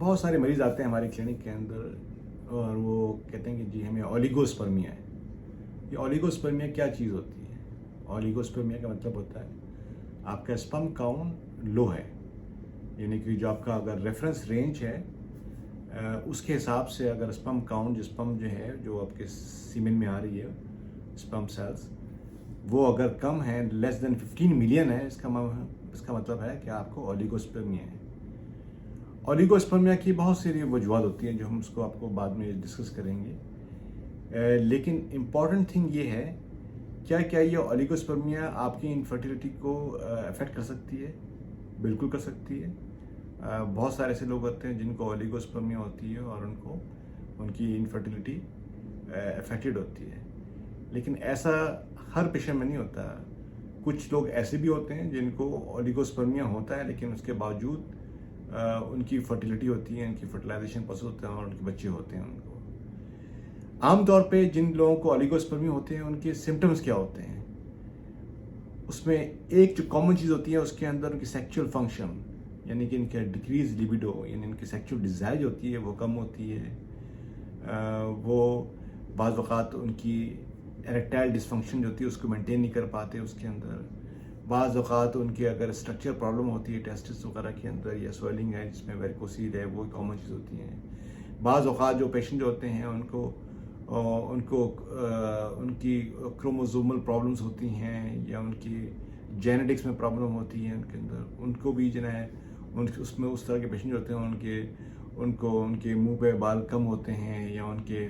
बहुत सारे मरीज़ आते हैं हमारे क्लिनिक के अंदर और वो कहते हैं कि जी हमें ओलिगोस्पर्मिया है। ये ओलिगोस्पर्मिया क्या चीज़ होती है? ओलिगोस्पर्मिया का मतलब होता है आपका स्पर्म काउंट लो है, यानी कि जो आपका अगर रेफरेंस रेंज है उसके हिसाब से अगर स्पर्म काउंट स्पर्म जो है जो आपके सीमेन में आ रही है स्पर्म सेल्स वो अगर कम है, लेस देन 15 मिलियन है, इसका मतलब है कि आपको ओलिगोस्पर्मिया है। ओलिगोस्पर्मिया की बहुत सारी वजूहत होती हैं जो हम उसको आपको बाद में डिस्कस करेंगे, लेकिन इम्पॉर्टेंट थिंग ये है क्या ये ओलिगोस्पर्मिया आपकी इनफर्टिलिटी को अफेक्ट कर सकती है? बिल्कुल कर सकती है। बहुत सारे ऐसे लोग होते हैं जिनको ओलिगोस्पर्मिया होती है और उनकी इनफर्टिलिटी अफेक्टेड होती है, लेकिन ऐसा हर पेशेंट में नहीं होता। कुछ लोग ऐसे भी होते हैं जिनको ओलिगोस्पर्मिया होता है लेकिन उसके बावजूद उनकी फर्टिलिटी होती है, उनकी फर्टिलाइजेशन प्रोसेस होता है और उनके बच्चे होते हैं। उनको आमतौर पे जिन लोगों को ओलिगोस्पर्मिया होते हैं उनके सिम्टम्स क्या होते हैं? उसमें एक जो कॉमन चीज़ होती है उसके अंदर उनकी सेक्सुअल फंक्शन, यानी कि इनका डिक्रीज लिबिडो, यानी इनकी सेक्सुअल डिज़ायर जो होती है वो कम होती है। वो बाज़ वक़ात उनकी एरेक्टाइल डिसफंक्शन जो होती है उसको मेंटेन नहीं कर पाते उसके अंदर। बाज़ औक़ात उनकी अगर स्ट्रक्चर प्रॉब्लम होती है टेस्टिस वगैरह के अंदर या स्वेलिंग है जिसमें वेरिकोसील है, वो कॉमन चीज़ होती हैं। बाज़ औक़ात जो पेशेंट जो होते हैं उनको उनकी क्रोमोसोमल प्रॉब्लम्स होती हैं या उनकी जेनेटिक्स में प्रॉब्लम होती है उनके अंदर, उनको भी जो है उसमें उस तरह के पेशेंट जो होते हैं उनके मुंह पे बाल कम होते हैं या उनके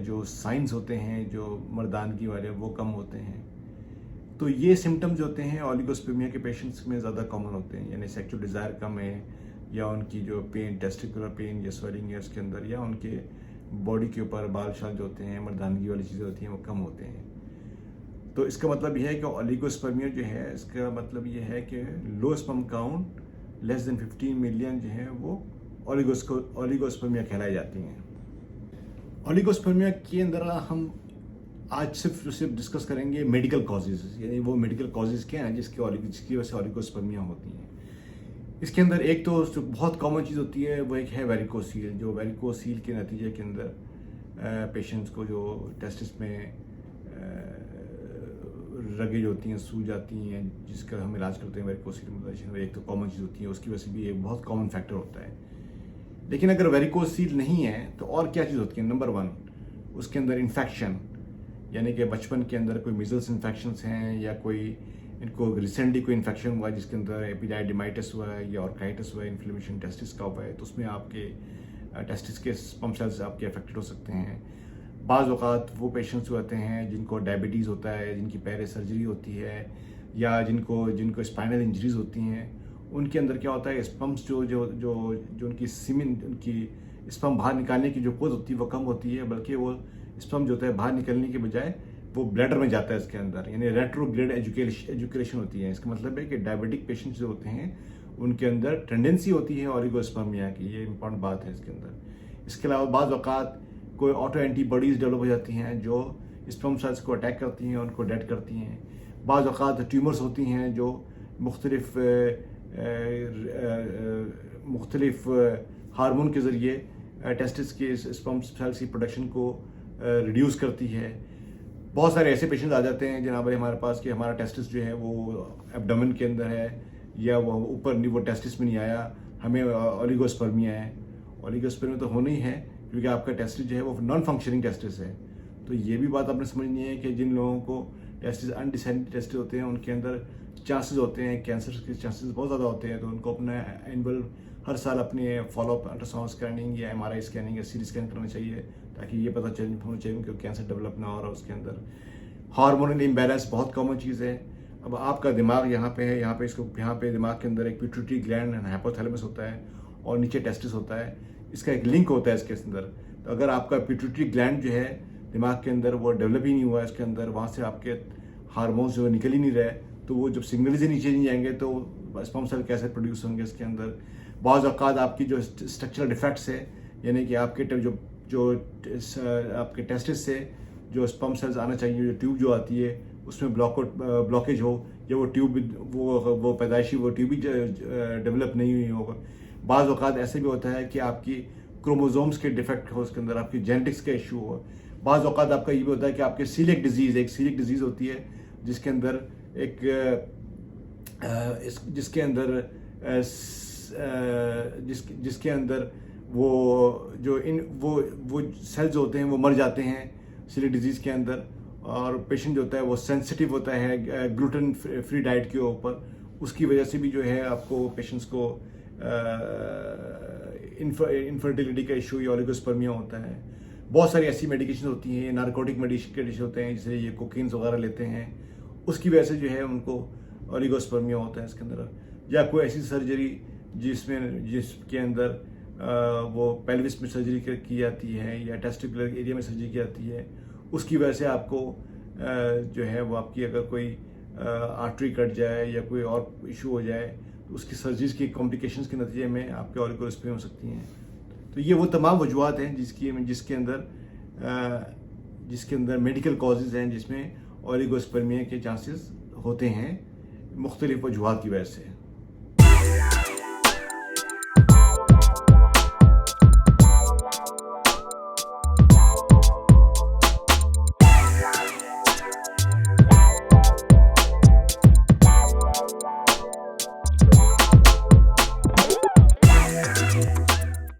जो साइंस होते हैं जो मर्दानगी वाले वो कम होते हैं। तो ये सिम्टम्स होते हैं ओलिगोस्पर्मिया के पेशेंट्स में ज़्यादा कॉमन होते हैं, यानी सेक्सुअल डिज़ायर कम है या उनकी जो पेन, टेस्टिकुलर पेन या स्वेलिंग है उसके अंदर, या उनके बॉडी के ऊपर बाल शाल जो होते हैं मर्दानगी वाली चीज़ें होती हैं वो कम होते हैं। तो इसका मतलब यह है कि ओलिगोस्पर्मिया जो है इसका मतलब ये है कि low sperm count less than 15 million जो है वो ओलिगोस्पर्मिया कहलाई जाती हैं। ओलिगोस्पर्मिया के अंदर हम आज सिर्फ डिस्कस करेंगे मेडिकल कॉजेज़, यानी वो मेडिकल कॉजेज़ क्या हैं जिसकी वजह से ओलिगोस्पर्मिया होती हैं। इसके अंदर एक तो जो बहुत कॉमन चीज़ होती है वो एक है वेरिकोसील, जो वेरिकोसील के नतीजे के अंदर पेशेंट्स को जो टेस्टिस में रगेज होती हैं, सूज जाती हैं, जिसका हम इलाज करते हैं वेरिकोसील में, एक तो कॉमन चीज़ होती है, उसकी वजह से भी एक बहुत कॉमन फैक्टर होता है। लेकिन अगर वेरिकोसील नहीं है तो और क्या चीज़ होती है? नंबर 1 उसके अंदर इन्फेक्शन, यानी कि बचपन के अंदर कोई मिजल्स इन्फेक्शंस हैं या कोई इनको रिसेंटली कोई इन्फेक्शन हुआ है जिसके अंदर एपिडाइडिमाइटिस हुआ है या ऑर्काइटिस हुआ है, इन्फ्लेमेशन टेस्टिस का हुआ है, तो उसमें आपके टेस्टिस के स्पर्म सेल्स आपके अफेक्टेड हो सकते हैं। बाज़ औक़ात वो पेशेंट्स होते हैं जिनको डायबिटीज़ होता है, जिनकी पैर सर्जरी होती है या जिनको स्पाइनल इंजरीज होती हैं, उनके अंदर क्या होता है स्पर्म्स जो उनकी सीमेन, उनकी स्पर्म बाहर निकालने की जो कुव्वत होती है वो कम होती है, बल्कि वो स्पर्म जो होता है बाहर निकलने के बजाय वो ब्लैडर में जाता है इसके अंदर, यानी रेट्रोग्रेड एजुकेशन होती है। इसका मतलब है कि डायबिटिक पेशेंट्स जो होते हैं उनके अंदर टेंडेंसी होती है ओलिगोस्पर्मिया की, ये इंपॉर्टेंट बात है इसके अंदर। इसके अलावा बाज़ औक़ात कोई ऑटो एंटीबॉडीज़ डेवलप हो जाती हैं जो स्पर्म सेल्स को अटैक करती हैं, उनको डेड करती हैं। बाज़ औक़ात ट्यूमर्स होती हैं जो मुख्तलिफ हार्मोन के ज़रिए टेस्टिस के स्पर्म सेल्स की प्रोडक्शन को रिड्यूस करती है। बहुत सारे ऐसे पेशेंट्स आ जाते हैं जनाब हमारे पास कि हमारा टेस्टिस जो है वो एब्डोमेन के अंदर है या वो ऊपर नहीं, वो टेस्टिस में नहीं आया, हमें ओलिगोस्पर्मिया है। ओलिगोस्पर्मिया तो होना ही है क्योंकि आपका टेस्टिस जो है वो नॉन फंक्शनिंग टेस्टिस है। तो ये भी बात आपने समझनी है कि जिन लोगों को टेस्टिस अनडिसेंडेड टेस्टिस होते हैं उनके अंदर चांसेस होते हैं, कैंसर के चांसेस बहुत ज़्यादा होते हैं, तो उनको अपना एनुअल हर साल अपने फॉलोअप अल्ट्रासाउंड स्कैनिंग या MRI स्कैनिंग या CT स्कैन करना चाहिए ताकि ये पता होना चाहिए कि कैंसर डेवलप ना हो रहा उसके अंदर। हार्मोनल इम्बैलेंस बहुत कॉमन चीज़ है। अब आपका दिमाग यहाँ पे है, यहाँ पे दिमाग के अंदर एक पिट्यूटरी ग्लैंड एंड हाइपोथैलेमस होता है और नीचे टेस्टिस होता है, इसका एक लिंक होता है इसके अंदर। तो अगर आपका पिट्यूटरी ग्लैंड जो है दिमाग के अंदर वो डेवलप ही नहीं हुआ है इसके अंदर, वहाँ से आपके हार्मोन्स जो निकल ही नहीं रहे, तो वो जब सिग्नल से नीचे नहीं जाएंगे तो स्पर्म सेल कैसे प्रोड्यूस होंगे इसके अंदर। बाज़ औक़ात आपकी जो स्ट्रक्चरल डिफेक्ट्स है, यानी कि आपके आपके टेस्टिस से जो स्पर्म सेल्स आना चाहिए, जो ट्यूब जो आती है उसमें ब्लॉकेज हो या वो ट्यूब वो पैदाइशी वो ट्यूब भी डेवलप नहीं हुई होगा। बाज़ औक़ात ऐसे भी होता है कि आपकी क्रोमोसोम्स के डिफेक्ट हो, उसके अंदर आपकी जेनेटिक्स का इशू हो। बाज़ औक़ात आपका ये भी होता है कि आपके सीलिएक डिजीज़ होती है, जिसके अंदर जिसके अंदर जिसके अंदर वो सेल्स होते हैं वो मर जाते हैं सीलिएक डिजीज़ के अंदर, और पेशेंट जो होता है वो सेंसिटिव होता है ग्लूटेन फ्री डाइट के ऊपर। उसकी वजह से भी जो है आपको पेशेंट्स को इनफर्टिलिटी का इशू या ओलिगोस्पर्मिया होता है। बहुत सारी ऐसी मेडिकेशन होती हैं, नारकोटिक मेडिकेशन होते हैं, जैसे ये कोकीन्स वगैरह लेते हैं, उसकी वजह से जो है उनको ओलिगोस्पर्मिया होता है इसके अंदर। या कोई ऐसी सर्जरी जिसके अंदर वो पेल्विस में सर्जरी की जाती है या टेस्टिकुलर एरिया में सर्जरी की जाती है, उसकी वजह से आपको जो है वो आपकी अगर कोई आर्टरी कट जाए या कोई और इशू हो जाए तो उसकी सर्जरीज की कॉम्प्लिकेशंस के नतीजे में आपके ओलिगोस्पर्मिया हो सकती हैं। तो ये वो तमाम वजूहत हैं जिसके अंदर मेडिकल कॉजेज़ हैं जिसमें ओलिगोस्पर्मिया के चांसेस होते हैं मुख्तलिफ वजूहत की वजह से।